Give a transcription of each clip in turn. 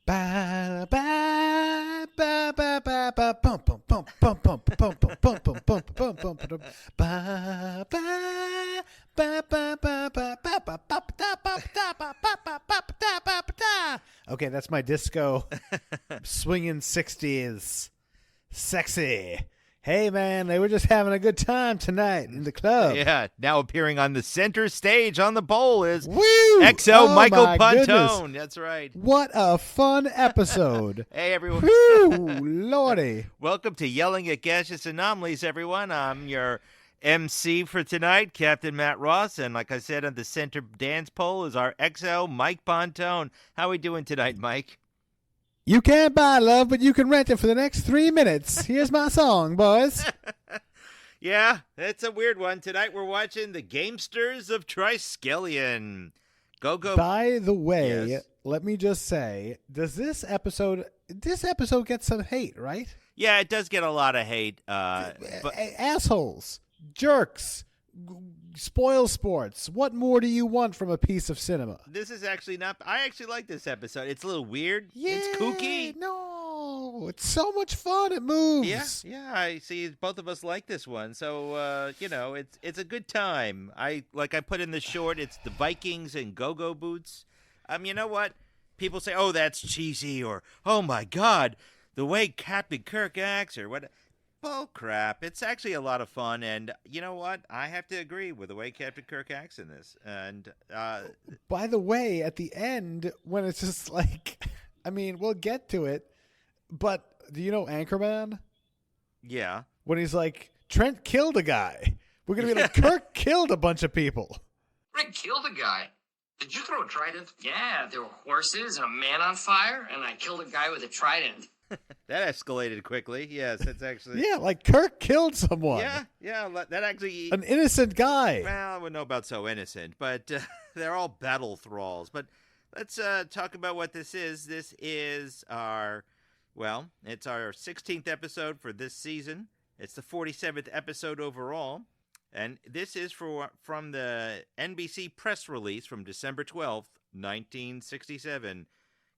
Ba ba ba ba ba ba bum bum bum bum bum bum bum bum bum bum bum bum bum ba ba ba ba ba ba ba ba ba ba da ba da ba ba ba ba da ba da. Okay, that's my disco swinging 60s. Sexy. Hey man, they were just having a good time tonight in the club. Yeah, now appearing on the center stage on the bowl is Woo! XO Michael my Pontone. goodness. That's right. What a fun episode. Hey, everyone. Woo, lordy. Welcome to Yelling at Gaseous Anomalies, everyone. I'm your MC for tonight, Captain Matt Ross. And like I said, on the center dance pole is our XO Mike Pontone. How are we doing tonight, Mike? You can't buy love, but you can rent it for the next 3 minutes. Here's my song, boys. Yeah, it's a weird one. Tonight we're watching the Gamesters of Triskelion. Gogo. By the way, Yes. let me just say, does this episode get some hate, right? Yeah, it does get a lot of hate. But Assholes, jerks, spoil sports. What more do you want from a piece of cinema? this is actually not. I actually like this episode. It's a little weird. Yeah, It's kooky. No, it's so much fun. It moves. Yeah. I see. Both of us like this one, so it's a good time. I put in the short. It's the Vikings and Gogo boots. You know what? People say, "Oh, that's cheesy," or "Oh my God, the way Captain Kirk acts," or what. Bull crap. It's actually a lot of fun, and you know what? I have to agree with the way Captain Kirk acts in this. And By the way, at the end, when it's just like, I mean, we'll get to it, but do you know Anchorman? yeah. When he's like, Trent killed a guy. We're going to be like, Kirk killed a bunch of people. Rick killed a guy. Did you throw a trident? Yeah, there were horses and a man on fire, and I killed a guy with a trident. That escalated quickly. Yes, that's actually. Yeah, like Kirk killed someone. Yeah, that actually. An innocent guy. Well, I wouldn't know about so innocent, but they're all battle thralls. But let's talk about what this is. This is it's our 16th episode for this season. It's the 47th episode overall. And this is from the NBC press release from December 12th, 1967.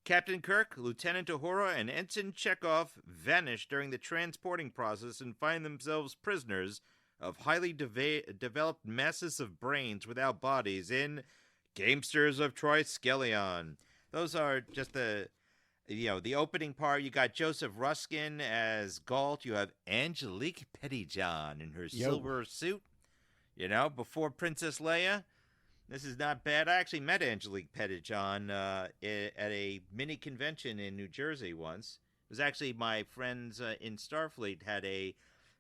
Captain Kirk, Lieutenant Uhura, and Ensign Chekov vanish during the transporting process and find themselves prisoners of highly developed masses of brains without bodies in Gamesters of Triskelion. Those are just the opening part. You got Joseph Ruskin as Galt. You have Angelique Pettyjohn in her silver suit. Before Princess Leia. This is not bad. I actually met Angelique Pettyjohn at a mini convention in New Jersey once. It was actually my friends in Starfleet had a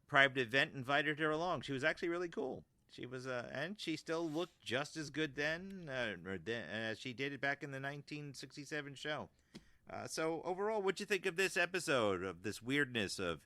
private event, invited her along. She was actually really cool. She was, and she still looked just as good then as she did back in the 1967 show. So overall, what'd you think of this episode, of this weirdness of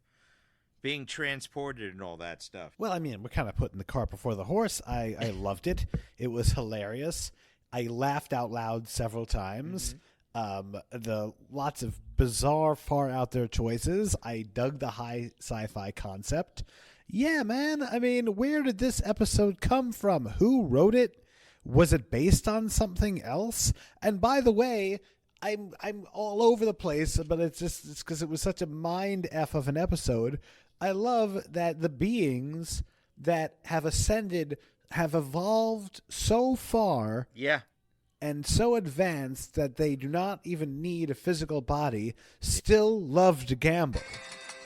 being transported and all that stuff? Well, I mean, we're kind of putting the cart before the horse. I loved it. It was hilarious. I laughed out loud several times. The lots of bizarre, far out there choices. I dug the high sci-fi concept. Yeah, man. I mean, where did this episode come from? Who wrote it? Was it based on something else? And by the way, I'm all over the place, but it's because it was such a mind F of an episode. I love that the beings that have ascended have evolved so far and so advanced that they do not even need a physical body, still love to gamble.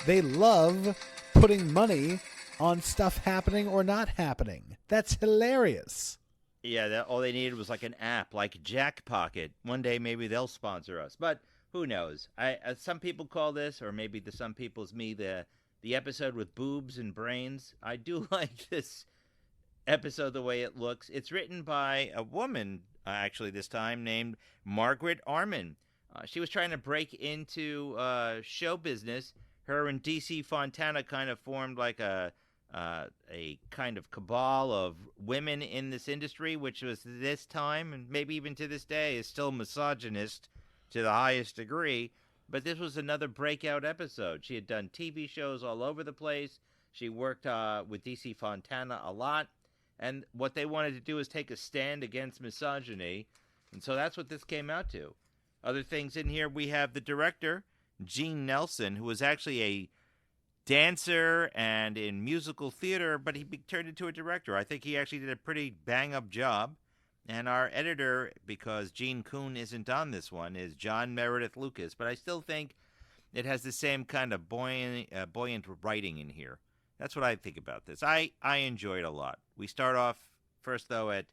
They love putting money on stuff happening or not happening. That's hilarious. Yeah, all they needed was like an app, like Jackpocket. One day maybe they'll sponsor us, but who knows? Some people call this, or maybe to some people's me, the episode with boobs and brains. I do like this episode the way it looks. It's written by a woman, actually this time, named Margaret Arman. She was trying to break into show business. Her and DC Fontana kind of formed like a kind of cabal of women in this industry, which was this time, and maybe even to this day, is still misogynist to the highest degree. But this was another breakout episode. She had done TV shows all over the place. She worked with DC Fontana a lot. And what they wanted to do is take a stand against misogyny. And so that's what this came out to. Other things in here, we have the director, Gene Nelson, who was actually a dancer and in musical theater, but he turned into a director. I think he actually did a pretty bang-up job. And our editor, because Gene Kuhn isn't on this one, is John Meredith Lucas. But I still think it has the same kind of buoyant writing in here. That's what I think about this. I enjoyed it a lot. We start off first, though, at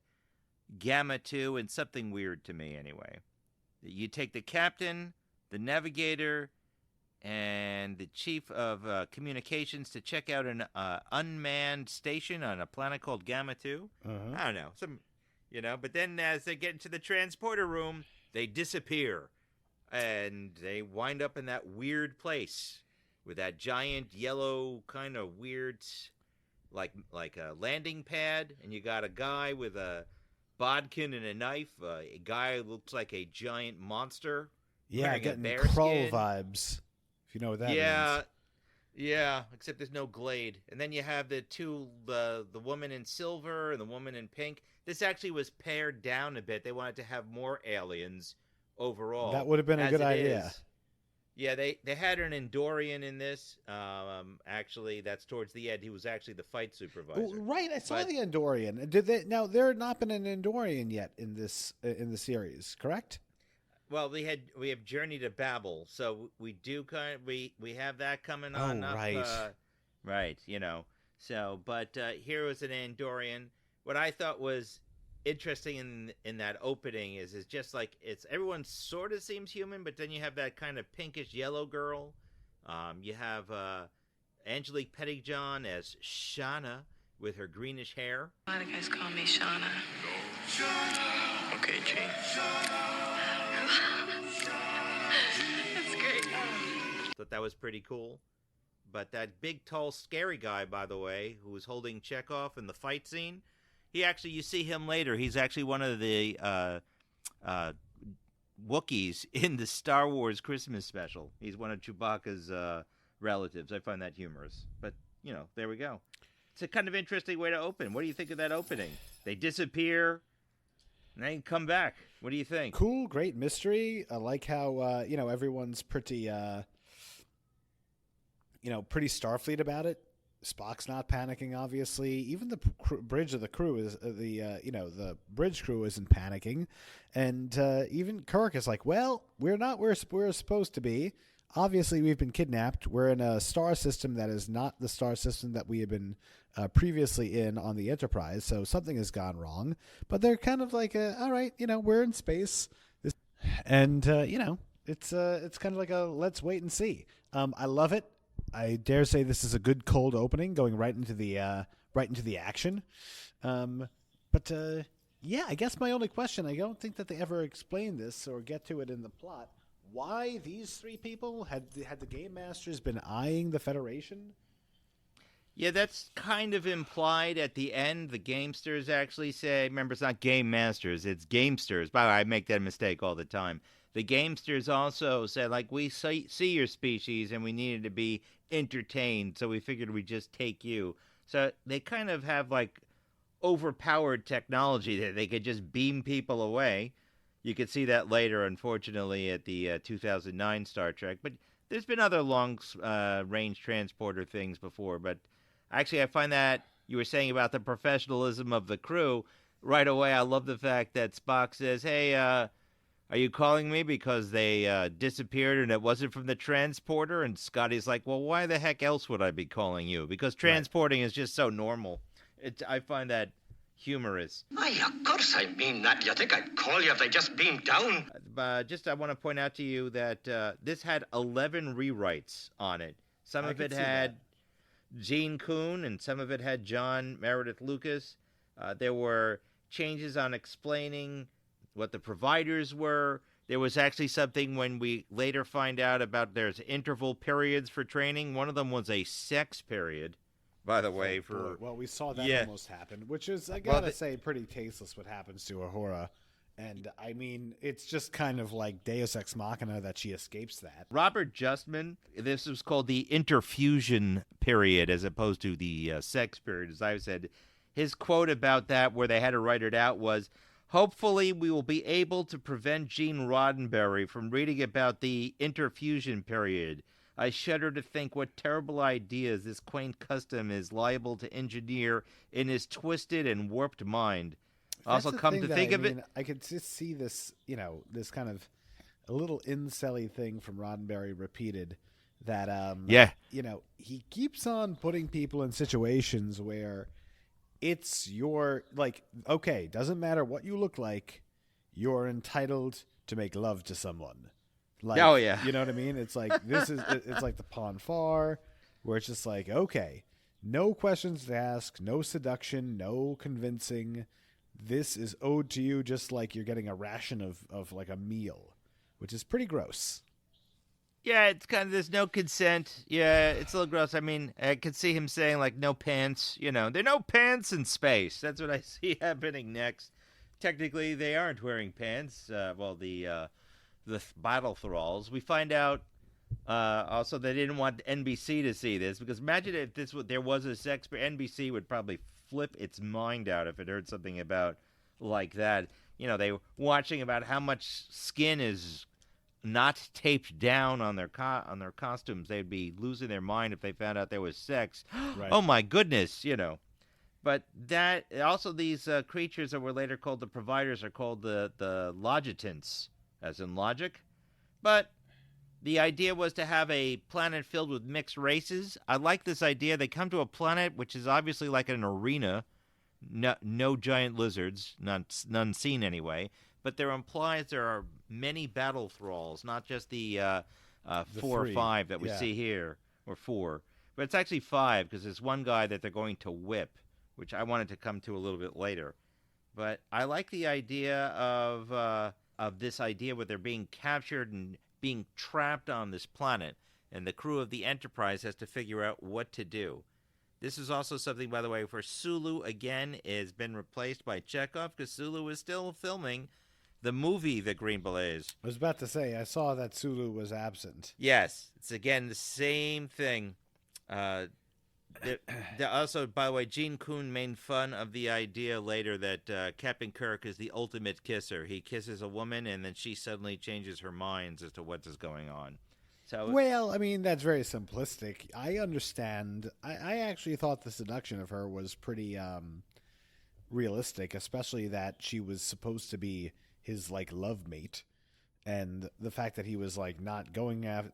Gamma 2, and something weird to me anyway. You take the captain, the navigator, and the chief of communications to check out an unmanned station on a planet called Gamma 2. I don't know. But then as they get into the transporter room, they disappear. And they wind up in that weird place with that giant yellow kind of weird, like a landing pad. And you got a guy with a bodkin and a knife. A guy who looks like a giant monster. Yeah, getting Krull vibes. You know what that means. Yeah, except there's no glade. And then you have the two, the woman in silver and the woman in pink. This actually was pared down a bit. They wanted to have more aliens overall. That would have been a good idea. Yeah, they had an Andorian in this. Actually, that's towards the end. He was actually the fight supervisor. Oh, right, I saw the Andorian. Did they? Now there had not been an Andorian yet in the series, correct? Well, we have Journey to Babel, so we do we have that coming on. Right. Right. So, but here was an Andorian. What I thought was interesting in that opening is just like everyone sort of seems human, but then you have that kind of pinkish yellow girl. You have Angelique Pettyjohn as Shauna with her greenish hair. A lot of guys call me Shauna. Okay, Gene. That's great. Thought that was pretty cool. But that big, tall, scary guy, by the way, who was holding Chekov in the fight scene, you see him later. He's actually one of the Wookiees in the Star Wars Christmas special. He's one of Chewbacca's relatives. I find that humorous. But, there we go. It's a kind of interesting way to open. What do you think of that opening? They disappear, and then come back. What do you think? Cool, great mystery. I like how, everyone's pretty, pretty Starfleet about it. Spock's not panicking, obviously. Even the bridge of the crew is the bridge crew isn't panicking, and even Kirk is like, "Well, we're not where we're supposed to be. Obviously, we've been kidnapped. We're in a star system that is not the star system that we had been previously in on the Enterprise. So something has gone wrong." But they're kind of like, "All right, we're in space," and it's kind of like a let's wait and see. I love it. I dare say this is a good cold opening, going right into the action. But I guess my only question, I don't think that they ever explain this or get to it in the plot. Why these three people? Had the Game Masters been eyeing the Federation? Yeah, that's kind of implied at the end. The Gamesters actually say, remember, it's not Game Masters, it's Gamesters. By the way, I make that mistake all the time. The Gamesters also said, we see your species and we needed to be entertained, so we figured we'd just take you. So they kind of have, overpowered technology that they could just beam people away. You could see that later, unfortunately, at the 2009 Star Trek. But there's been other long-range transporter things before. But actually, I find that you were saying about the professionalism of the crew, right away, I love the fact that Spock says, hey, are you calling me because they disappeared and it wasn't from the transporter? And Scotty's like, well, why the heck else would I be calling you? Because transporting is just so normal. I find that humorous. Why, of course I mean that. You think I'd call you if they just beamed down? I want to point out to you that this had 11 rewrites on it. Some of it had Gene Kuhn and some of it had John Meredith Lucas. There were changes on explaining what the providers were. There was actually something when we later find out about there's interval periods for training. One of them was a sex period, by the way. Well, we saw that almost happen, which is, I gotta say, pretty tasteless what happens to Uhura. And, I mean, it's just kind of like Deus Ex Machina that she escapes that. Robert Justman, this was called the interfusion period as opposed to the sex period, as I said. His quote about that, where they had to write it out, was, Hopefully, we will be able to prevent Gene Roddenberry from reading about the interfusion period. I shudder to think what terrible ideas this quaint custom is liable to engineer in his twisted and warped mind. Also, come to think of it, I could just see this, this kind of a little incel-y thing from Roddenberry repeated. That he keeps on putting people in situations where it's okay, doesn't matter what you look like, you're entitled to make love to someone. Like, oh yeah, you know what I mean? It's like it's like the Pon Farr, where it's just like, okay, no questions to ask, no seduction, no convincing. This is owed to you just like you're getting a ration of like a meal, which is pretty gross. Yeah, it's kind of, there's no consent. Yeah, it's a little gross. I mean, I could see him saying, like, no pants. There are no pants in space. That's what I see happening next. Technically, they aren't wearing pants. The battle thralls. We find out also they didn't want NBC to see this, because imagine if there was a sex, NBC would probably flip its mind out if it heard something about like that. They were watching about how much skin is not taped down on their costumes. They'd be losing their mind if they found out there was sex. Right. Oh my goodness, But that also, these creatures that were later called the providers are called the logitants, as in logic. But the idea was to have a planet filled with mixed races. I like this idea. They come to a planet which is obviously like an arena. No giant lizards, none seen anyway. But there implies there are many battle thralls, not just the 4 or 5 that we see here, or 4. But it's actually 5, because there's one guy that they're going to whip, which I wanted to come to a little bit later. But I like the idea of this idea where they're being captured and being trapped on this planet, and the crew of the Enterprise has to figure out what to do. This is also something, by the way, where Sulu, again, has been replaced by Chekov, because Sulu is still filming the movie The Green Berets. I was about to say, I saw that Sulu was absent. Yes, it's again the same thing. Also, by the way, Gene Kuhn made fun of the idea later that Captain Kirk is the ultimate kisser. He kisses a woman, and then she suddenly changes her mind as to what is going on. So, well, I mean, that's very simplistic. I understand. I actually thought the seduction of her was pretty realistic, especially that she was supposed to be his love mate, and the fact that he was not going at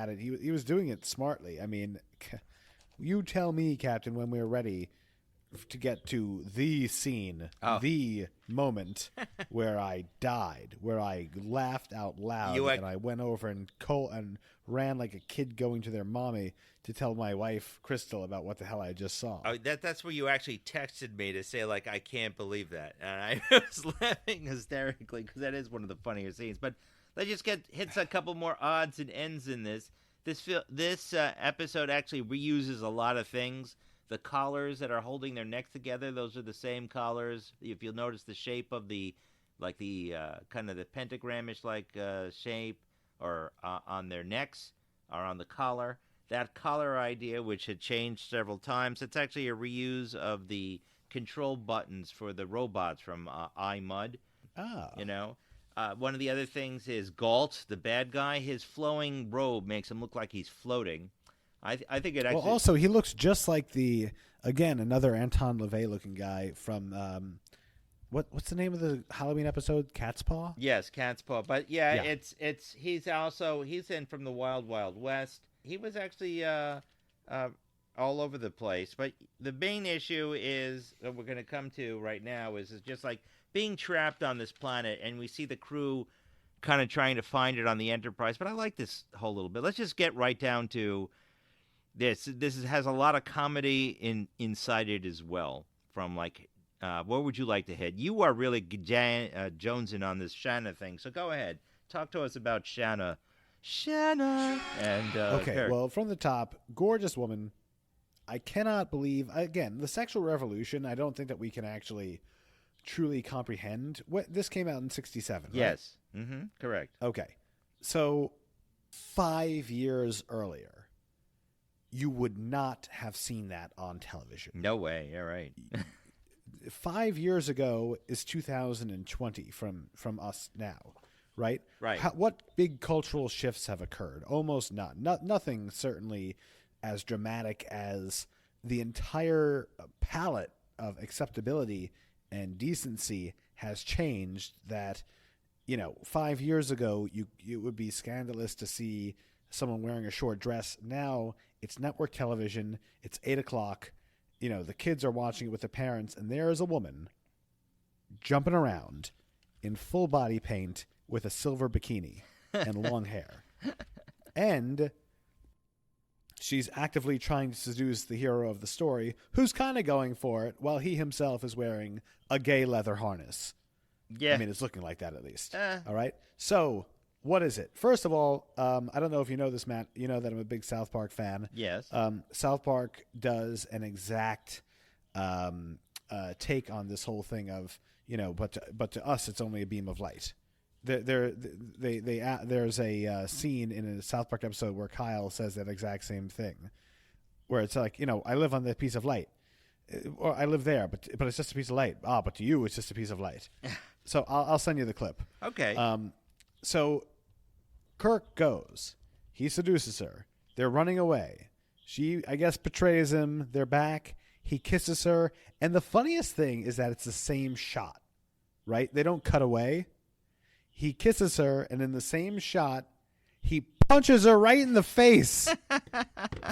it, he was doing it smartly. I mean, you tell me, Captain, when we're ready to get to the scene, the moment where I died, where I laughed out loud, and I went over and ran like a kid going to their mommy to tell my wife, Crystal, about what the hell I just saw. Oh, that's where you actually texted me to say, I can't believe that. And I was laughing hysterically, because that is one of the funnier scenes. But let's just hits a couple more odds and ends in this. This episode actually reuses a lot of things. The collars that are holding their necks together, those are the same collars. If you'll notice the shape of the kind of the pentagramish shape or on their necks or on the collar. That collar idea, which had changed several times, it's actually a reuse of the control buttons for the robots from iMud. One of the other things is Galt, the bad guy. His flowing robe makes him look like he's floating. I think it actually... Well, also, he looks just like another Anton LaVey looking guy from... What's the name of the Halloween episode? Cat's Paw? Yes, Cat's Paw. But he's in from the Wild Wild West. He was actually all over the place. But the main issue is that we're going to come to right now is just being trapped on this planet, and we see the crew kind of trying to find it on the Enterprise. But I like this whole little bit. Let's just get right down to this. Has a lot of comedy inside it as well. From what would you like to hit? You are really jonesing on this Shanna thing, so go ahead. Talk to us about Shanna. And okay, Kirk. Well, from the top, gorgeous woman. I cannot believe, again, the sexual revolution. I don't think that we can actually truly comprehend. This came out in 1967, right? Yes. Mm-hmm. Correct. Okay. So 5 years earlier, you would not have seen that on television. No way. You're right. 5 years ago is 2020 from us now, right? Right. What big cultural shifts have occurred? Almost none. Nothing certainly as dramatic as the entire palette of acceptability and decency has changed. That 5 years ago it would be scandalous to see someone wearing a short dress. Now it's network television. It's 8:00. The kids are watching it with their parents, and there is a woman jumping around in full body paint with a silver bikini and long hair. And she's actively trying to seduce the hero of the story, who's kind of going for it, while he himself is wearing a gay leather harness. Yeah. I mean, it's looking like that at least. All right. So, what is it? First of all, I don't know if you know this, Matt. You know that I'm a big South Park fan. Yes. South Park does an exact take on this whole thing of, but to us, it's only a beam of light. There's a scene in a South Park episode where Kyle says that exact same thing, where it's like, I live on the piece of light, or I live there, but it's just a piece of light. But to you, it's just a piece of light. So I'll send you the clip. Okay. So Kirk goes. He seduces her. They're running away. She, I guess, betrays him. They're back. He kisses her. And the funniest thing is that it's the same shot, right? They don't cut away. He kisses her, and in the same shot, he punches her right in the face.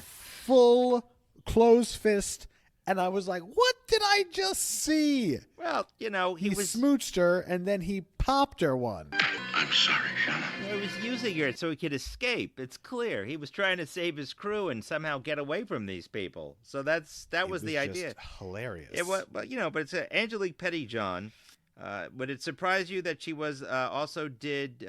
Full closed fist. And I was like, what did I just see? Well, He was smooched her, and then he popped her one. I'm sorry, Shauna. He was using her so he could escape. It's clear he was trying to save his crew and somehow get away from these people. So that was the idea. Just hilarious. It was, but it's Angelique Pettyjohn. Would it surprise you that she was also did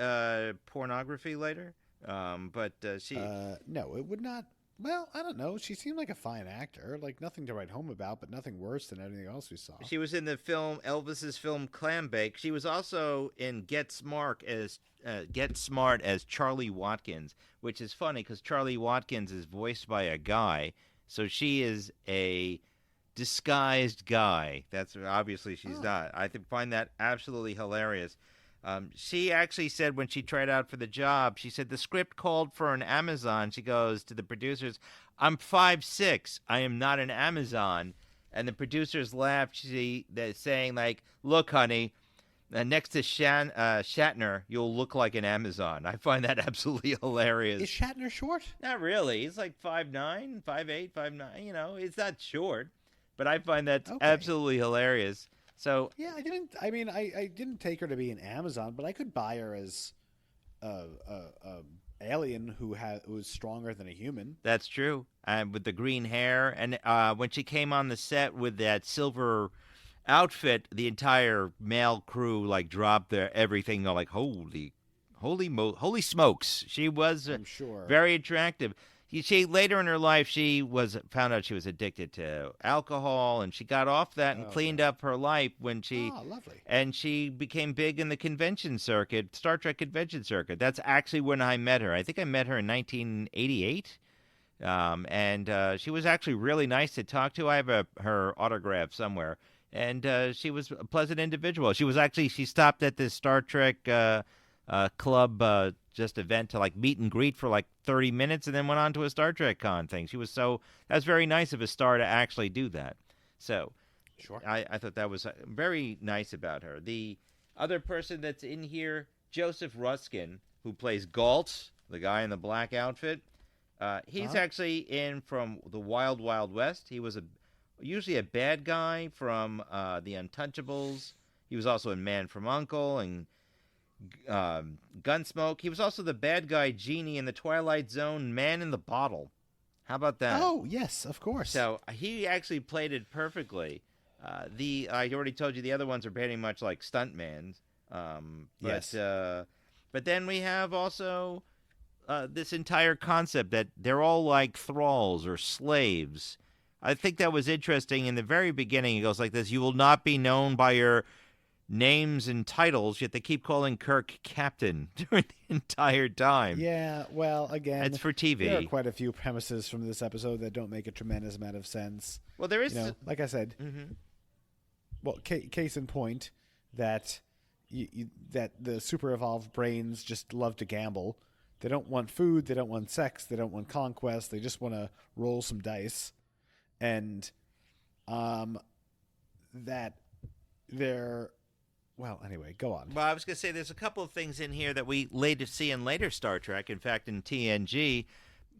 pornography later? But she no, it would not. Well, I don't know. She seemed like a fine actor. Like, nothing to write home about, but nothing worse than anything else we saw. She was in the film Elvis's film Clambake. She was also in Get Smart as Charlie Watkins, which is funny because Charlie Watkins is voiced by a guy, so she is a disguised guy. That's obviously she's not. I find that absolutely hilarious. She actually said when she tried out for the job, she said the script called for an Amazon. She goes to the producers, "I'm 5'6". I am not an Amazon." And the producers laughed, saying like, "Look, honey, next to Shatner, you'll look like an Amazon." I find that absolutely hilarious. Is Shatner short? Not really. He's like 5'9", 5'8", 5'9". It's not short, but I find that absolutely hilarious. So yeah, I didn't take her to be an Amazon, but I could buy her as a alien who was stronger than a human. That's true. With the green hair, and when she came on the set with that silver outfit, the entire male crew dropped everything. They're like, holy smokes! She was I'm sure very attractive. She later in her life found out she was addicted to alcohol, and she got off that and cleaned up her life when she lovely. And she became big in the convention circuit, Star Trek convention circuit. That's actually when I met her. I think I met her in 1988, and she was actually really nice to talk to. I have her autograph somewhere, and she was a pleasant individual. She stopped at this Star Trek club just event to meet and greet for 30 minutes and then went on to a Star Trek con thing. That's very nice of a star to actually do that. So sure. I thought that was very nice about her. The other person that's in here, Joseph Ruskin, who plays Galt, the guy in the black outfit. He's actually in from the Wild Wild West. He was usually a bad guy from The Untouchables. He was also in Man from U.N.C.L.E. and Gunsmoke. He was also the bad guy Genie in the Twilight Zone, Man in the Bottle. How about that? Oh, yes, of course. So he actually played it perfectly. I already told you the other ones are pretty much like stuntmans. Yes. But then we have also this entire concept that they're all like thralls or slaves. I think that was interesting. In the very beginning, it goes like this: "You will not be known by your names and titles," yet they keep calling Kirk Captain during the entire time. Yeah, well, again, it's for TV. There are quite a few premises from this episode that don't make a tremendous amount of sense. Well, there is, like I said. Mm-hmm. well, case in point that that the super evolved brains just love to gamble. They don't want food. They don't want sex. They don't want conquest. They just want to roll some dice, and that they're. Well, anyway, go on. Well, I was going to say there's a couple of things in here that we later see in later Star Trek. In fact, in TNG,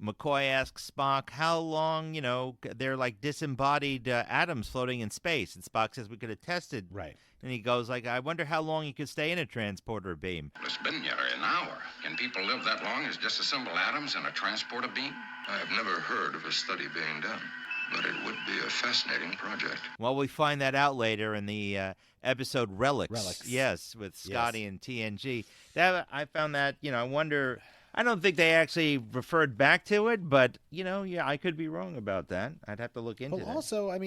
McCoy asks Spock how long, they're like disembodied atoms floating in space. And Spock says we could have tested. Right. And he goes like, I wonder how long you could stay in a transporter beam. It's been nearly an hour. Can people live that long as disassemble atoms in a transporter beam? I have never heard of a study being done, but it would be a fascinating project. Well, we find that out later in the episode Relics. Relics. Yes, with Scotty and TNG. That I found that, I wonder. I don't think they actually referred back to it, but, I could be wrong about that. I'd have to look into that. Well, also, it's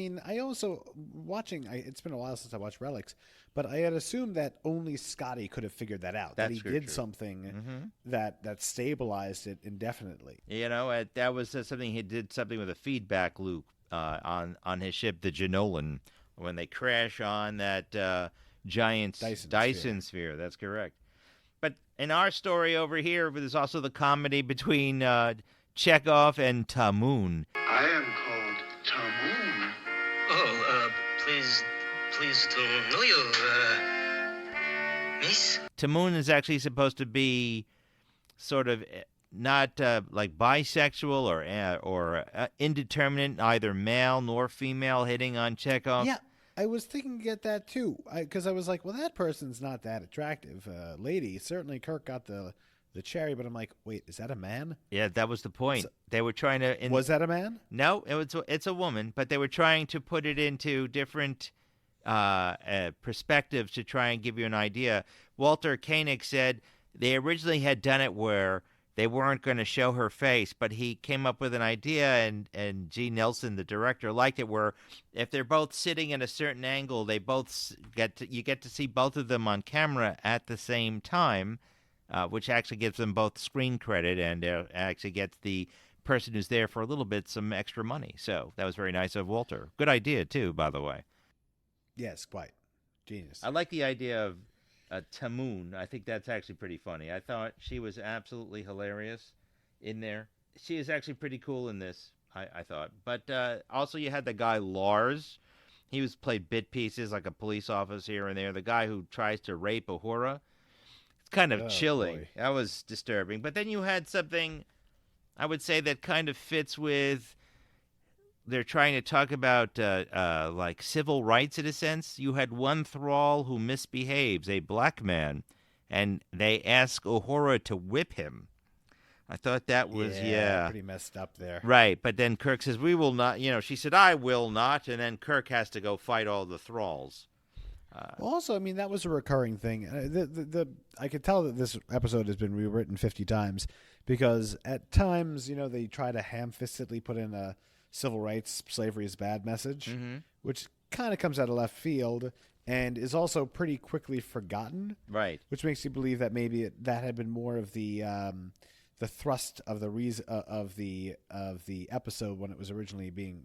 been a while since I watched Relics, but I had assumed that only Scotty could have figured that out. That's that he true. did something that stabilized it indefinitely. That was something he did something with a feedback loop on his ship, the Janolan, when they crash on that giant Dyson sphere. That's correct. But in our story over here, there's also the comedy between Chekov and Tamoon. I am called Tamoon. Oh, please to know you, miss. Tamoon is actually supposed to be sort of not like bisexual or indeterminate, either male nor female, hitting on Chekov. Yeah, I was thinking get that too, because I was like, well, that person's not that attractive, lady. Certainly, Kirk got the cherry, but I'm like, wait, is that a man? Yeah, that was the point. So, they were trying to. Was that a man? No, it's a woman, but they were trying to put it into different perspectives to try and give you an idea. Walter Koenig said they originally had done it where they weren't going to show her face, but he came up with an idea, and G. Nelson, the director, liked it, where if they're both sitting at a certain angle, they both you get to see both of them on camera at the same time, which actually gives them both screen credit and actually gets the person who's there for a little bit some extra money. So that was very nice of Walter. Good idea, too, by the way. Yes, quite. Genius. I like the idea of Tamoon. I think that's actually pretty funny. I thought she was absolutely hilarious in there. She is actually pretty cool in this, I thought. But also you had the guy Lars. He was played bit pieces like a police officer here and there. The guy who tries to rape Uhura. It's kind of chilling. Boy. That was disturbing. But then you had something, I would say, that kind of fits with... They're trying to talk about like civil rights in a sense. You had one thrall who misbehaves, a black man, and they ask Uhura to whip him. I thought that was pretty messed up there. Right, but then Kirk says, "We will not." She said, "I will not," and then Kirk has to go fight all the thralls. Well, also, I mean, that was a recurring thing. I could tell that this episode has been rewritten 50 times because at times, they try to ham-fistedly put in a civil rights, slavery is bad message, which kind of comes out of left field and is also pretty quickly forgotten. Right. Which makes you believe that maybe that had been more of the thrust of the reason of the episode when it was originally being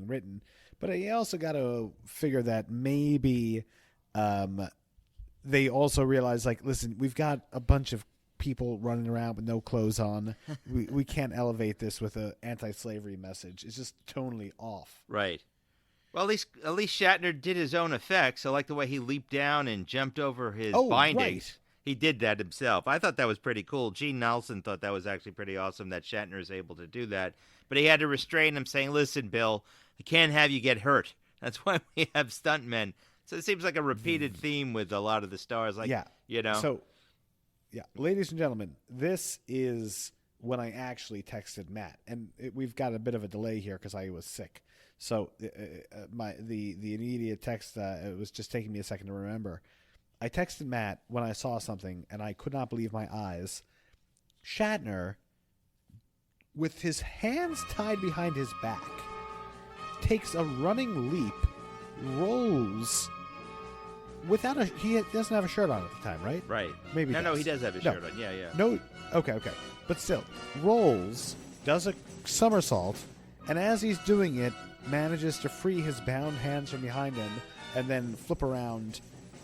written. But I also got to figure that maybe they also realized, like, listen, we've got a bunch of people running around with no clothes on. we can't elevate this with an anti-slavery message. It's just tonally off. Right. Well, at least Shatner did his own effects. I like the way he leaped down and jumped over his bindings. Right. He did that himself. I thought that was pretty cool. Gene Nelson thought that was actually pretty awesome that Shatner is able to do that. But he had to restrain him, saying, "Listen, Bill, I can't have you get hurt. That's why we have stuntmen." So it seems like a repeated theme with a lot of the stars. Like, So, ladies and gentlemen, this is when I actually texted Matt, and we've got a bit of a delay here because I was sick. So the immediate text, it was just taking me a second to remember. I texted Matt when I saw something, and I could not believe my eyes. Shatner, with his hands tied behind his back, takes a running leap, rolls without he doesn't have a shirt on at the time, right? Right. Maybe No, he does have a shirt on. Yeah. No, okay. But still, rolls, does a somersault, and as he's doing it, manages to free his bound hands from behind him and then flip around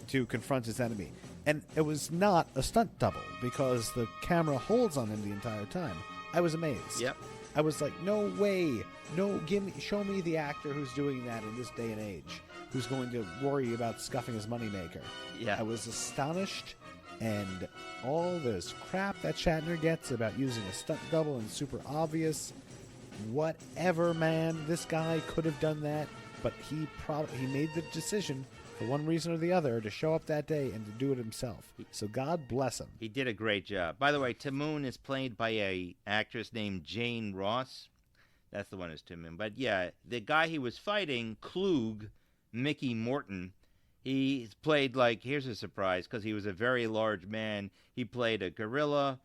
to confront his enemy. And it was not a stunt double because the camera holds on him the entire time. I was amazed. Yep. I was like, no way. No, show me the actor who's doing that in this day and age, who's going to worry about scuffing his moneymaker. Yeah. I was astonished, and all this crap that Shatner gets about using a stunt double and super obvious, whatever, man. This guy could have done that, but he made the decision for one reason or the other to show up that day and to do it himself. So God bless him. He did a great job. By the way, Tamoon is played by a actress named Jane Ross. That's the one who's Tamoon. But yeah, the guy he was fighting, Klug, Mickey Morton, he's played like, here's a surprise, because he was a very large man. He played a gorilla.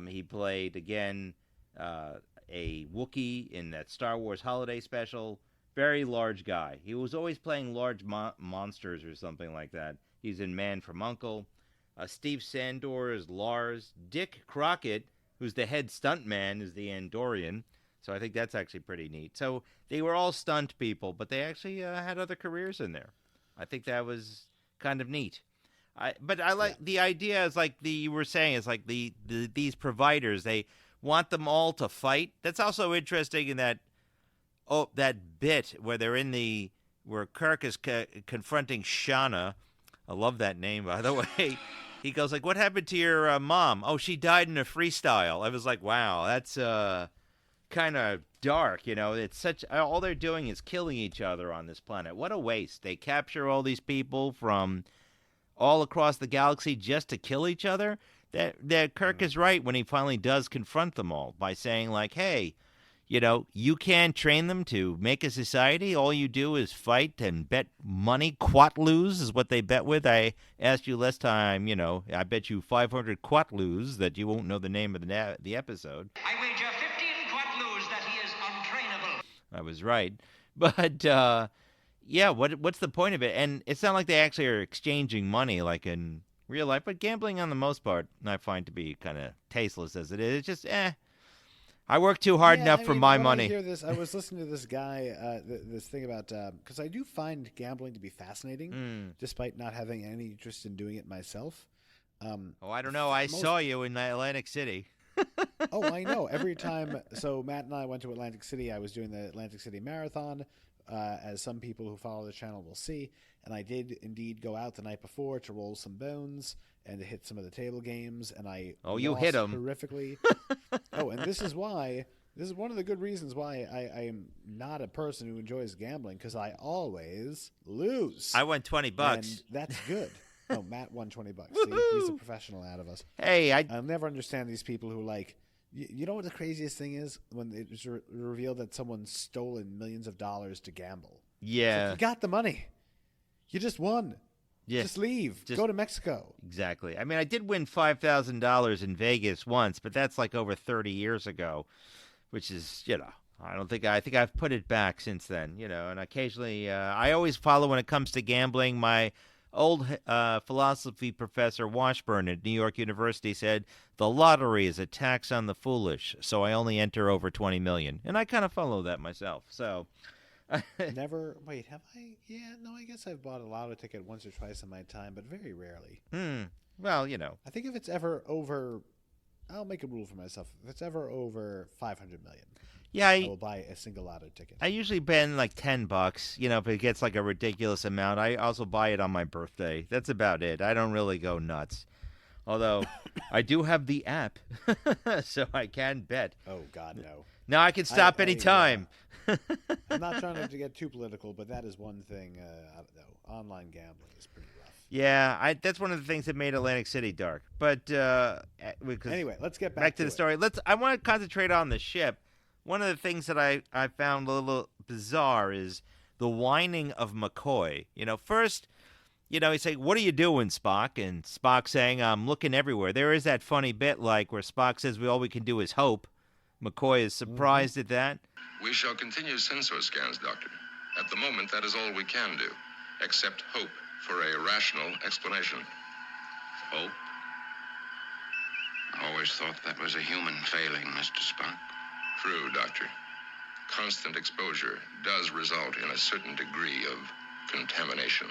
He played, again, a Wookiee in that Star Wars holiday special. Very large guy. He was always playing large monsters or something like that. He's in Man from U.N.C.L.E. Steve Sandor is Lars. Dick Crockett, who's the head stuntman, is the Andorian. So I think that's actually pretty neat. So they were all stunt people, but they actually had other careers in there. I think that was kind of neat. But I like the idea is like you were saying, is like these providers, they want them all to fight. That's also interesting in that that bit where where Kirk is confronting Shauna. I love that name, by the way. He goes like, "What happened to your mom?" "Oh, she died in a freestyle." I was like, "Wow, that's kind of dark." It's all they're doing is killing each other on this planet. What a waste! They capture all these people from all across the galaxy just to kill each other. That Kirk is right when he finally does confront them all by saying like, "Hey, you can train them to make a society. All you do is fight and bet money. Quatloos is what they bet with. I asked you last time, I bet you 500 Quatloos that you won't know the name of the episode." I wager 15 Quatloos that he is untrainable. I was right. But, yeah, what's the point of it? And it's not like they actually are exchanging money like in real life, but gambling on the most part, I find to be kind of tasteless as it is. It's just, I work too hard enough for my money. I hear this. I was listening to this guy, this thing about, because I do find gambling to be fascinating, despite not having any interest in doing it myself. I don't know. I saw you in Atlantic City. Oh, I know. Every time. So Matt and I went to Atlantic City. I was doing the Atlantic City Marathon, as some people who follow the channel will see. And I did indeed go out the night before to roll some bones and to hit some of the table games. And I you hit them horrifically. And this is one of the good reasons why I am not a person who enjoys gambling, because I always lose. I won $20. And that's good. Oh, Matt won $20. See, he's a professional out of us. Hey, I'll never understand these people who like. You know what the craziest thing is? When it was revealed that someone stolen millions of dollars to gamble. Yeah, you got the money. You just won. Yeah. Just leave. Go to Mexico. Exactly. I mean, I did win $5,000 in Vegas once, but that's like over 30 years ago, which is, I think I've put it back since then, and occasionally, I always follow when it comes to gambling. My old philosophy professor Washburn at New York University said, "The lottery is a tax on the foolish, so I only enter over 20 million." And I kind of follow that myself. So Never. Wait, have I? Yeah, no, I guess I've bought a lotto ticket once or twice in my time, but very rarely. Well, I think if it's ever over, I'll make a rule for myself. If it's ever over 500 million, I will buy a single lotto ticket. I usually spend like $10. If it gets like a ridiculous amount, I also buy it on my birthday. That's about it. I don't really go nuts. Although I do have the app, so I can bet. Oh God, no! Now I can stop anytime. I'm not trying to get too political, but that is one thing. I don't know. Online gambling is pretty rough. Yeah, that's one of the things that made Atlantic City dark. But anyway, let's get back to the story. I want to concentrate on the ship. One of the things that I found a little bizarre is the whining of McCoy. First, he's saying, "What are you doing, Spock?" And Spock saying, "I'm looking everywhere." There is that funny bit like where Spock says, all we can do is hope. McCoy is surprised at that. We shall continue sensor scans, Doctor. At the moment, that is all we can do, except hope for a rational explanation. Hope? I always thought that was a human failing, Mr. Spock. True, Doctor. Constant exposure does result in a certain degree of contamination.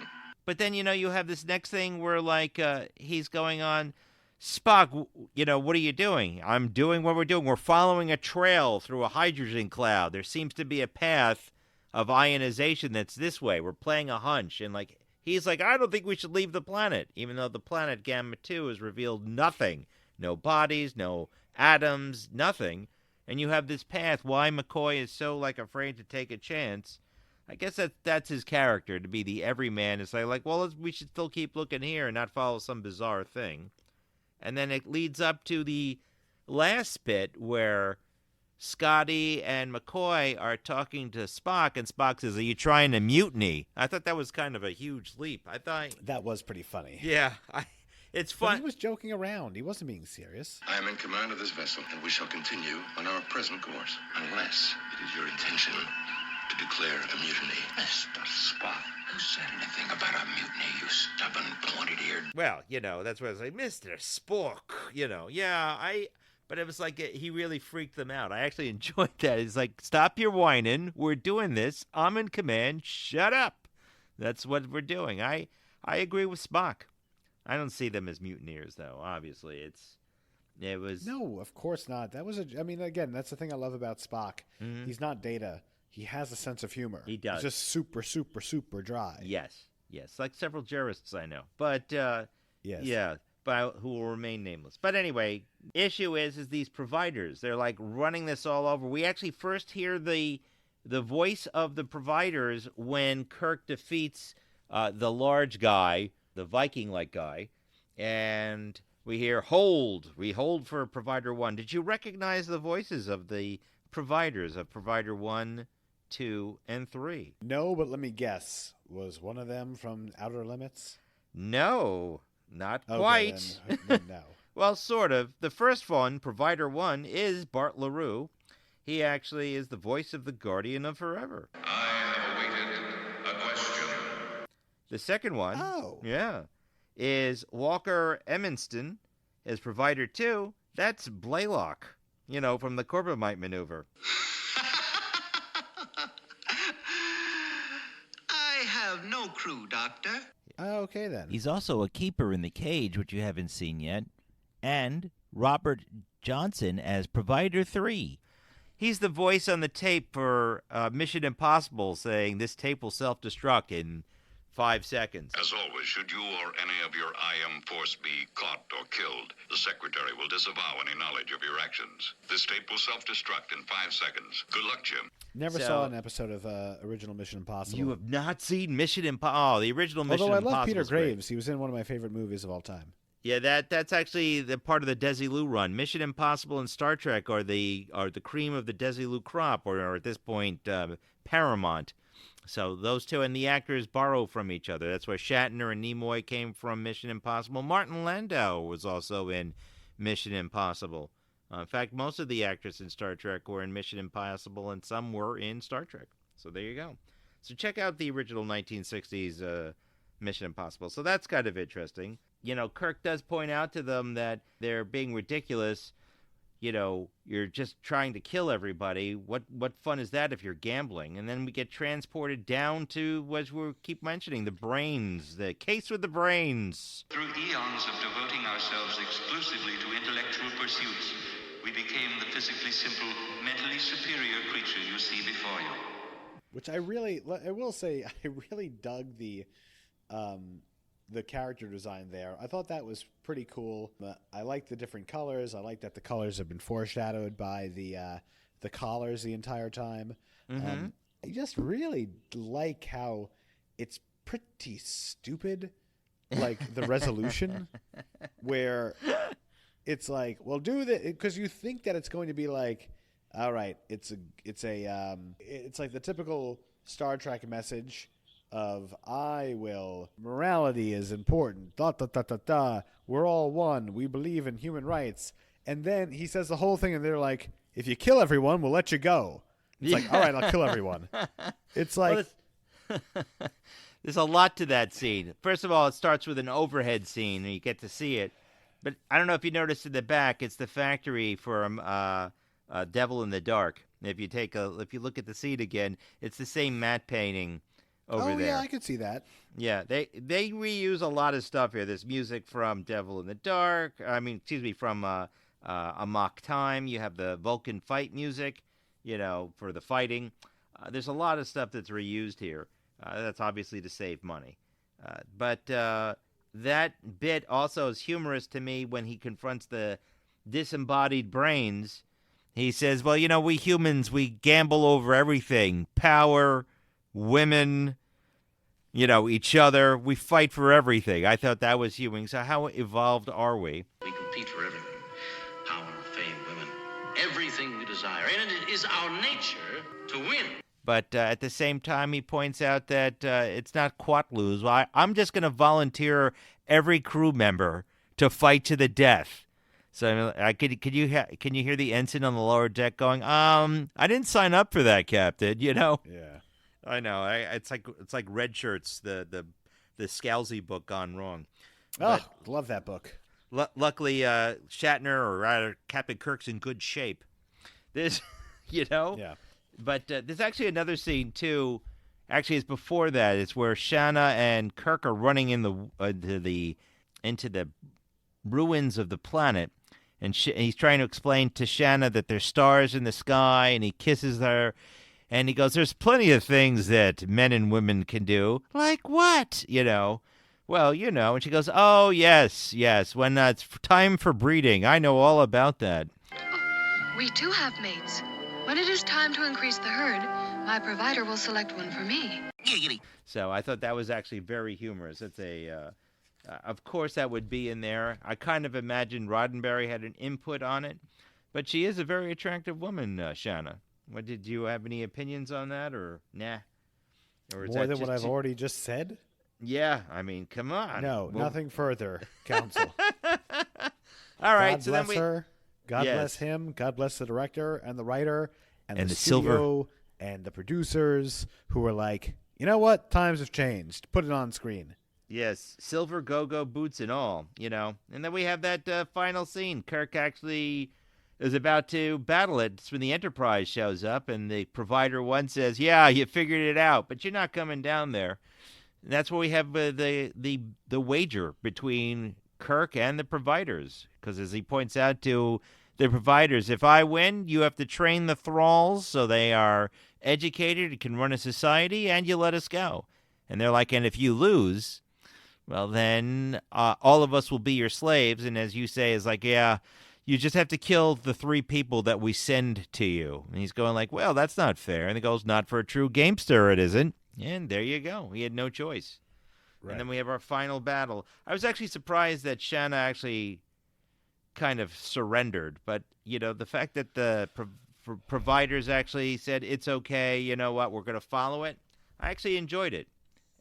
But then, you have this next thing where, like, he's going on, Spock, what are you doing? I'm doing what we're doing. We're following a trail through a hydrogen cloud. There seems to be a path of ionization that's this way. We're playing a hunch. And, like, he's like, I don't think we should leave the planet, even though the planet Gamma 2 has revealed nothing. No bodies, no atoms, nothing. And you have this path. Why McCoy is so, like, afraid to take a chance. I guess that's his character, to be the everyman. It's like, well, we should still keep looking here and not follow some bizarre thing. And then it leads up to the last bit where Scotty and McCoy are talking to Spock, and Spock says, are you trying to mutiny? I thought that was kind of a huge leap. I thought... That was pretty funny. Yeah, it's fun. But he was joking around. He wasn't being serious. I am in command of this vessel, and we shall continue on our present course, unless it is your intention to declare a mutiny. Mr. Spock, who said anything about a mutiny, you stubborn, pointed-eared... Well, that's what I was like, Mr. Spock, But it was like he really freaked them out. I actually enjoyed that. He's like, stop your whining. We're doing this. I'm in command. Shut up. That's what we're doing. I agree with Spock. I don't see them as mutineers, though. Obviously, it was... No, of course not. Again, that's the thing I love about Spock. Mm-hmm. He's not Data. He has a sense of humor. He does. He's just super, super, super dry. Yes. Like several jurists I know. But, yes. Yeah, but who will remain nameless. But anyway, issue is these providers. They're like running this all over. We actually first hear the voice of the providers when Kirk defeats the large guy, the Viking-like guy, and we hear hold. We hold for Provider 1. Did you recognize the voices of the providers of Provider 1, 2, and 3? No, but let me guess. Was one of them from Outer Limits? No, not quite. Then no. Well, sort of. The first one, Provider 1, is Bart LaRue. He actually is the voice of the Guardian of Forever. I have awaited a question. The second one, is Walker Emmonston as Provider 2. That's Blaylock, from the Corbomite maneuver. I have no crew, Doctor. Okay, then. He's also a keeper in the cage, which you haven't seen yet, and Robert Johnson as Provider 3. He's the voice on the tape for Mission Impossible saying this tape will self-destruct in 5 seconds. As always, should you or any of your IM force be caught or killed, the Secretary will disavow any knowledge of your actions. This tape will self-destruct in 5 seconds. Good luck, Jim. Never saw an episode of original Mission Impossible. You have not seen Mission Impossible? Oh, the original Mission Impossible. Although I love Peter Graves. He was in one of my favorite movies of all time. Yeah, that's actually the part of the Desilu run. Mission Impossible and Star Trek are the cream of the Desilu crop, or at this point, Paramount. So those two, and the actors borrow from each other. That's where Shatner and Nimoy came from Mission Impossible. Martin Landau was also in Mission Impossible. In fact, most of the actors in Star Trek were in Mission Impossible, and some were in Star Trek. So there you go. So check out the original 1960s Mission Impossible. So that's kind of interesting. Kirk does point out to them that they're being ridiculous. You're just trying to kill everybody. What fun is that if you're gambling? And then we get transported down to, as we keep mentioning, the brains, the case with the brains. Through eons of devoting ourselves exclusively to intellectual pursuits, we became the physically simple, mentally superior creature you see before you. Which I will say, I really dug the character design there. I thought that was pretty cool. I like the different colors. I like that the colors have been foreshadowed by the collars the entire time. Mm-hmm. I just really like how it's pretty stupid, like the resolution, where it's like, well, do this, because you think that it's going to be like, all right, it's like the typical Star Trek message of morality is important, we're all one, we believe in human rights, and then he says the whole thing, and they're like, if you kill everyone, we'll let you go. It's like, all right, I'll kill everyone. It's like, there's a lot to that scene. First of all, it starts with an overhead scene, and you get to see it. But I don't know if you noticed in the back, it's the factory for Devil in the Dark. If you look at the scene again, it's the same matte painting over there. Yeah, I could see that. Yeah, they reuse a lot of stuff here. There's music from Devil in the Dark. From Amok Time. You have the Vulcan fight music, for the fighting. There's a lot of stuff that's reused here. That's obviously to save money. But that bit also is humorous to me when he confronts the disembodied brains. He says, well, we humans, we gamble over everything. Power, women, each other. We fight for everything. I thought that was human. So how evolved are we? We compete for everything. Power, fame, women. Everything we desire. And it is our nature to win. But at the same time, he points out that it's not Quatloos. Well, I'm just going to volunteer every crew member to fight to the death. So can you hear the ensign on the lower deck going, I didn't sign up for that, Captain, Yeah. I know. It's like Red Shirts, the Scalzi book gone wrong. But, love that book. Luckily, Shatner, or rather Captain Kirk's in good shape. There's, Yeah. But there's actually another scene too. Actually, it's before that. It's where Shanna and Kirk are running into the ruins of the planet. And he's trying to explain to Shanna that there's stars in the sky, and he kisses her, and he goes, there's plenty of things that men and women can do. Like what? Well, and she goes, oh, yes, when it's time for breeding. I know all about that. We too have mates. When it is time to increase the herd, my provider will select one for me. So I thought that was actually very humorous. It's of course that would be in there. I kind of imagined Roddenberry had an input on it, but she is a very attractive woman, Shanna. Did you have any opinions on that, or nah? Or is More that than what I've already just said? Yeah, come on. No, nothing further, Council. All right, God so bless then her. God Yes. bless him. God bless the director and the writer and the silver studio and the producers who were like, you know what? Times have changed. Put it on screen. Yes, silver Gogo boots and all, And then we have that final scene. Kirk actually is about to battle it. It's when the Enterprise shows up, and the Provider One says, yeah, you figured it out, but you're not coming down there. And that's where we have the wager between Kirk and the Providers. Because as he points out to the Providers, if I win, you have to train the thralls so they are educated and can run a society, and you let us go. And they're like, and if you lose, well, then all of us will be your slaves. And as you say, is like, yeah, you just have to kill the 3 people that we send to you. And he's going like, well, that's not fair. And he goes, not for a true gamester, it isn't. And there you go. He had no choice. Right. And then we have our final battle. I was actually surprised that Shanna actually kind of surrendered. But, the fact that the providers actually said, it's okay, you know what, we're going to follow it, I actually enjoyed it.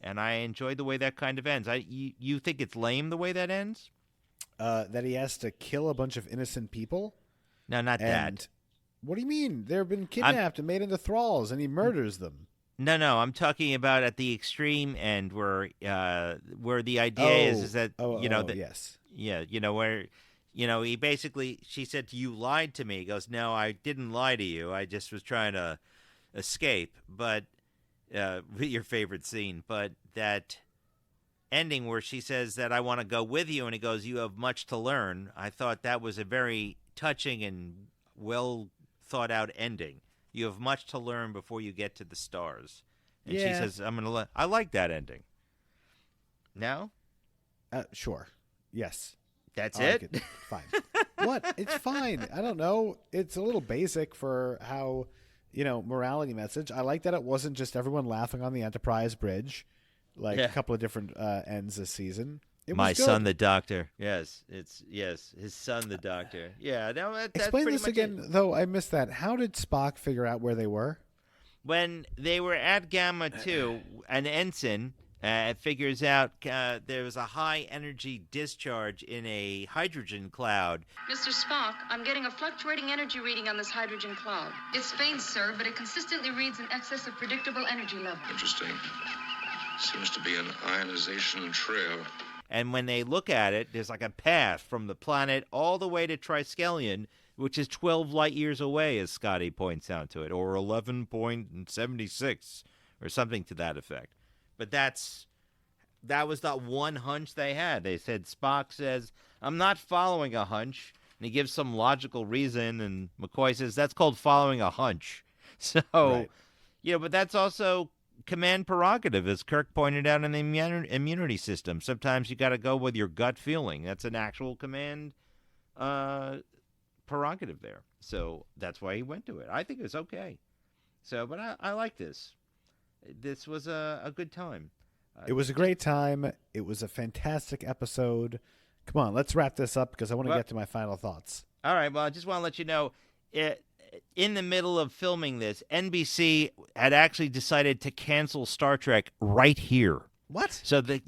And I enjoyed the way that kind of ends. You think it's lame the way that ends? That he has to kill a bunch of innocent people? No, not that. What do you mean? They've been kidnapped and made into thralls, and he murders them. No, I'm talking about at the extreme end where the idea is that yes, yeah, where he basically, she said, you lied to me. He goes, no, I didn't lie to you. I just was trying to escape. But your favorite scene, but that ending where she says that I want to go with you, and he goes, you have much to learn. I thought that was a very touching and well thought out ending. You have much to learn before you get to the stars. And she says, I like that ending. No? Sure. Yes. That's it? it? Fine. What? It's fine. I don't know. It's a little basic for how, morality message. I like that it wasn't just everyone laughing on the Enterprise bridge, like a couple of different ends this season. My son, the doctor. Yes, his son, the doctor. Yeah, no, that's explain pretty this much again, though. I missed that. How did Spock figure out where they were? When they were at Gamma 2, an ensign figures out there was a high energy discharge in a hydrogen cloud. Mr. Spock, I'm getting a fluctuating energy reading on this hydrogen cloud. It's faint, sir, but it consistently reads in excess of predictable energy level. Interesting. Seems to be an ionization trail. And when they look at it, there's like a path from the planet all the way to Triskelion, which is 12 light years away, as Scotty points out to it, or 11.76, or something to that effect. But that was the one hunch they had. They said Spock says, "I'm not following a hunch," and he gives some logical reason, and McCoy says that's called following a hunch. So, Right. but that's also command prerogative, as Kirk pointed out in the immunity system. Sometimes you got to go with your gut feeling. That's an actual command prerogative there. So that's why he went to it. I think it was okay. So, but I like this. This was a good time. It was a great time. It was a fantastic episode. Come on, let's wrap this up because I want to get to my final thoughts. All right. Well, I just want to let you know, in the middle of filming this, NBC had actually decided to cancel Star Trek right here. What? So the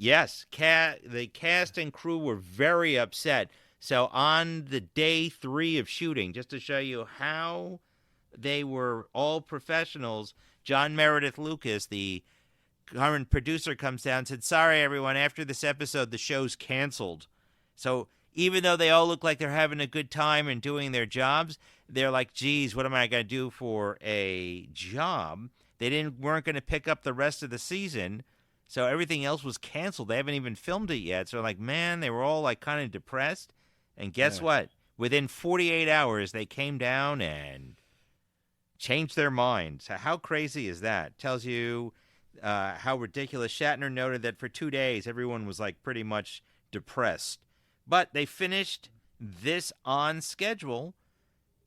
cast and crew were very upset. So on the day 3 of shooting, just to show you how they were all professionals, John Meredith Lucas, the current producer, comes down and said, "Sorry, everyone, after this episode, the show's canceled." So even though they all look like they're having a good time and doing their jobs, they're like, geez, what am I going to do for a job? They weren't going to pick up the rest of the season, so everything else was canceled. They haven't even filmed it yet. So like, man, they were all like kind of depressed. And guess what? Within 48 hours, they came down and changed their mind. So how crazy is that? Tells you how ridiculous. Shatner noted that for 2 days, everyone was like pretty much depressed. But they finished this on schedule.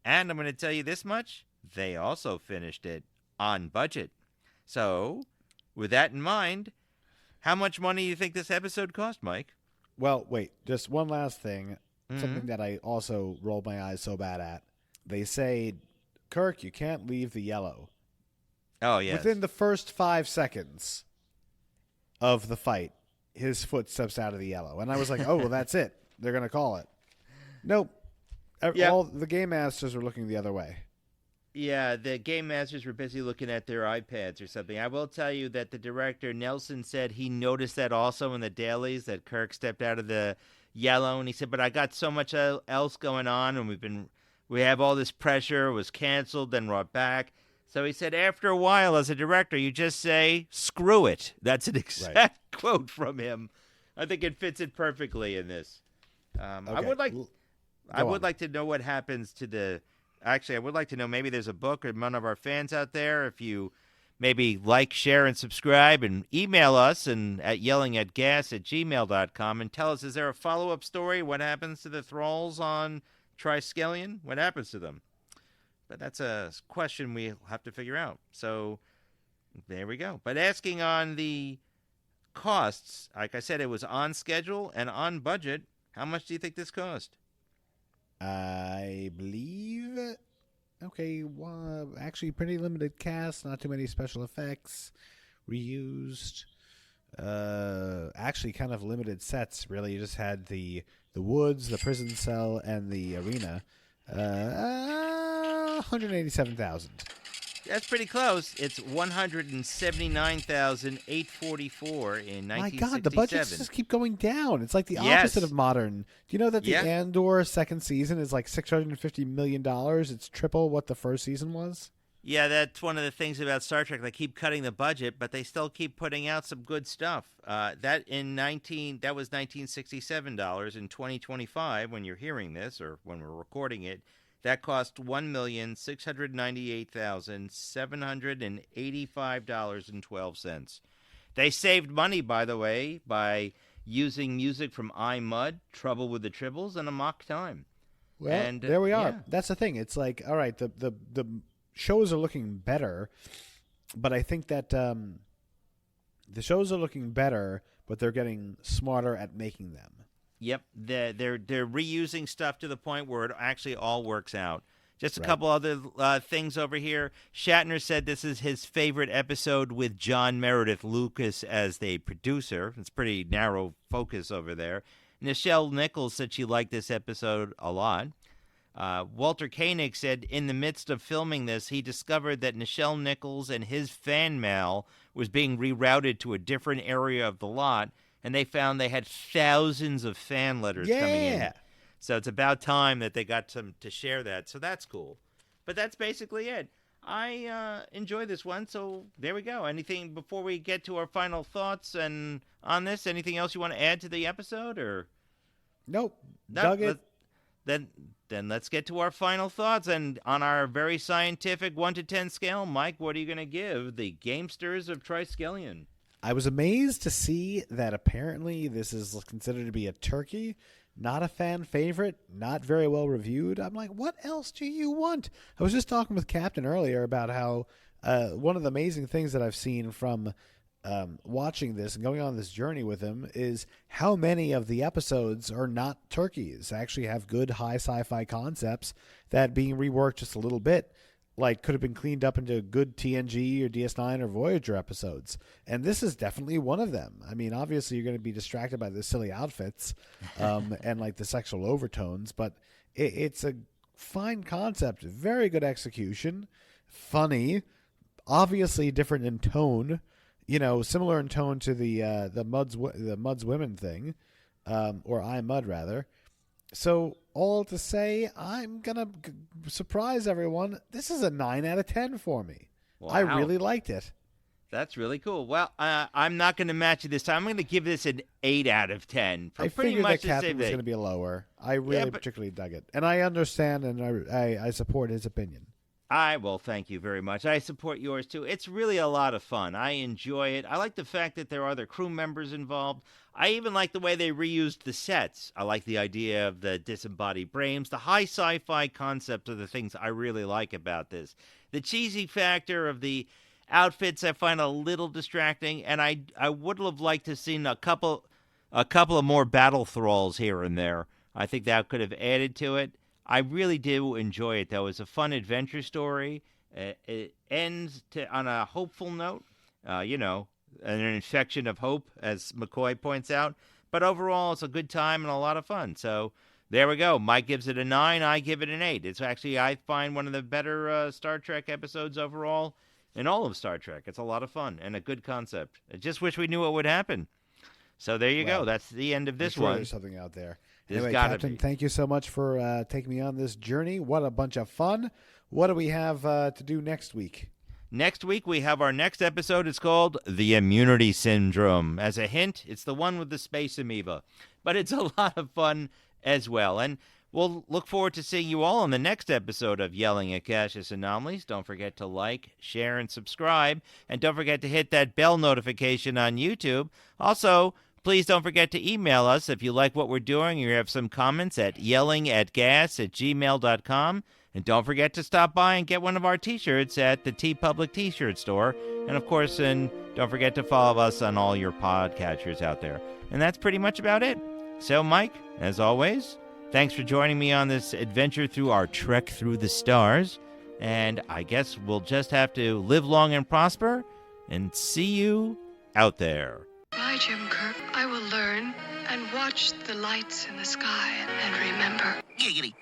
And I'm going to tell you this much. They also finished it on budget. So with that in mind, how much money do you think this episode cost, Mike? Well, wait, just one last thing. Something that I also rolled my eyes so bad at. They say, Kirk, you can't leave the yellow. Oh, yes. Within the first 5 seconds of the fight, his foot steps out of the yellow. And I was like, oh, well, that's it. They're going to call it. Nope. Yep. All the game masters were looking the other way. Yeah, the game masters were busy looking at their iPads or something. I will tell you that the director, Nelson, said he noticed that also in the dailies, that Kirk stepped out of the yellow. And he said, but I got so much else going on, and we have all this pressure. It was canceled, then brought back. So he said, after a while, as a director, you just say, screw it. That's an exact quote from him. I think it fits it perfectly in this. I would like to know what happens to the... Actually, I would like to know, maybe there's a book or one of our fans out there. If you maybe like, share, and subscribe, and email us at yellingatgas@gmail.com and tell us, is there a follow-up story? What happens to the thralls on Triskelion? What happens to them? But that's a question we'll have to figure out. So there we go. But asking on the costs, like I said, it was on schedule and on budget. How much do you think this cost? I believe, actually pretty limited cast, not too many special effects, reused, actually kind of limited sets, really. You just had the woods, the prison cell, and the arena. 187,000. That's pretty close. It's 179,844 in 1967. My God, the budgets just keep going down. It's like the opposite of modern. Do you know that the Andor second season is like $650 million? It's triple what the first season was. Yeah, that's one of the things about Star Trek. They keep cutting the budget, but they still keep putting out some good stuff. That was $1967. In 2025, when you're hearing this or when we're recording it, that cost $1,698,785.12. They saved money, by the way, by using music from iMud, Trouble with the Tribbles, and Amok Time. Well, and there we are. Yeah. That's the thing. It's like, all right, the shows are looking better, but I think that the shows are looking better, but they're getting smarter at making them. Yep, they're reusing stuff to the point where it actually all works out. Just a couple other things over here. Shatner said this is his favorite episode with John Meredith Lucas as the producer. It's pretty narrow focus over there. Nichelle Nichols said she liked this episode a lot. Walter Koenig said in the midst of filming this, he discovered that Nichelle Nichols and his fan mail was being rerouted to a different area of the lot, and they found they had thousands of fan letters coming in. So it's about time that they got to share that. So that's cool. But that's basically it. I enjoy this one, so there we go. Anything before we get to our final thoughts and on this? Anything else you want to add to the episode, or? Nope. No, Dug it. Then let's get to our final thoughts. And on our very scientific 1 to 10 scale, Mike, what are you going to give the Gamesters of Triskelion? I was amazed to see that apparently this is considered to be a turkey, not a fan favorite, not very well reviewed. I'm like, what else do you want? I was just talking with Captain earlier about how one of the amazing things that I've seen from watching this and going on this journey with him is how many of the episodes are not turkeys, actually have good high sci-fi concepts that being reworked just a little bit like could have been cleaned up into good TNG or DS9 or Voyager episodes. And this is definitely one of them. I mean, obviously you're going to be distracted by the silly outfits and like the sexual overtones, but it's a fine concept, very good execution, funny, obviously different in tone, similar in tone to the Muds Women thing, or I Mud rather. So all to say, I'm going to surprise everyone. This is a 9 out of 10 for me. Wow. I really liked it. That's really cool. Well, I'm not going to match you this time. I'm going to give this an 8 out of 10. I figured that Captain was going to be lower. I really particularly dug it. And I understand and I support his opinion. Well, thank you very much. I support yours, too. It's really a lot of fun. I enjoy it. I like the fact that there are other crew members involved. I even like the way they reused the sets. I like the idea of the disembodied brains. The high sci-fi concept of the things I really like about this. The cheesy factor of the outfits I find a little distracting, and I would have liked to have seen a couple of more battle thralls here and there. I think that could have added to it. I really do enjoy it, though. It's a fun adventure story. It ends on a hopeful note, an infection of hope, as McCoy points out. But overall, it's a good time and a lot of fun. So there we go. Mike gives it a 9. I give it an 8. It's actually, I find, one of the better Star Trek episodes overall in all of Star Trek. It's a lot of fun and a good concept. I just wish we knew what would happen. So there you go. That's the end of this one. There's something out there. Anyway, Captain, thank you so much for taking me on this journey. What a bunch of fun. What do we have to do next week? Next week, we have our next episode. It's called The Immunity Syndrome. As a hint, it's the one with the space amoeba. But it's a lot of fun as well. And we'll look forward to seeing you all on the next episode of Yelling at Gaseous Anomalies. Don't forget to like, share, and subscribe. And don't forget to hit that bell notification on YouTube. Also, please don't forget to email us if you like what we're doing or you have some comments at yellingatgas@gmail.com. And don't forget to stop by and get one of our T-shirts at the TeePublic T-shirt store. And, of course, don't forget to follow us on all your podcatchers out there. And that's pretty much about it. So, Mike, as always, thanks for joining me on this adventure through our trek through the stars. And I guess we'll just have to live long and prosper and see you out there. Bye, Jim Kirk. I will learn and watch the lights in the sky and remember. Giggity.